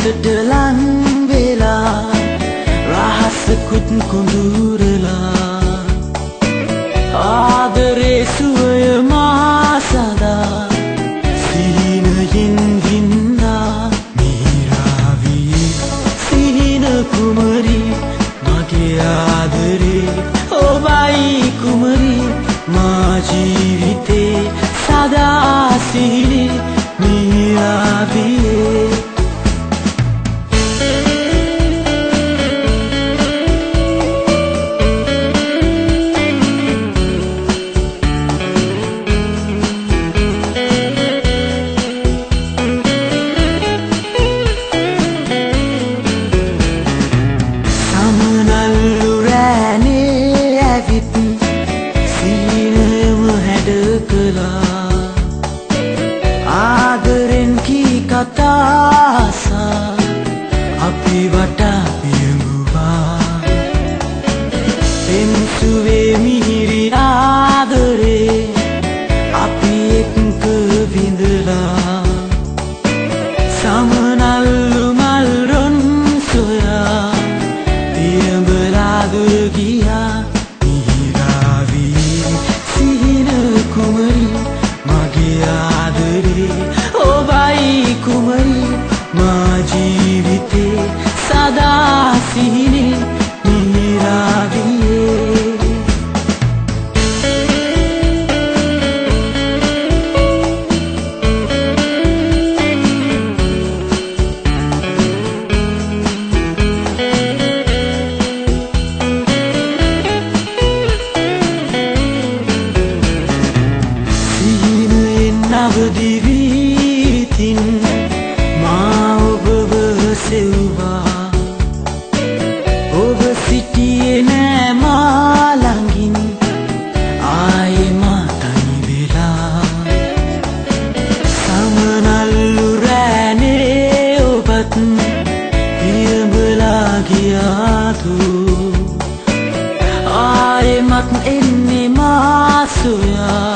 Tedelang bela rahasakut kundurela adare suya masada sihina yinginda miravi sihina kumari mage adare o bai kumari ma jeevite sada sihine miravi ආදරෙන් කී කතාසා අපි වටා පියඹුවා පෙම්සුවේ මිහිරි ආදරේ අපි එක්ක විඳලා සමනල්ලු මල් රොන් සොයා පියඹලා දුර ගියා මිහිරාවී සිහින කුමරි මගේ ආදරේ ओ भाई कुमरी माँ जीविते सदा सिहिने नीराविये सिहिने नवदिवी माँ ඔබව සෙව්වා ඔබ සිටියේ නෑ මා ළඟින් ආයේ මා තනි වෙලා සමනල්ලු රෑනේ ඔබත් පියඹලා ගියාතු ආයේ මත් එන්නේ මා සොයා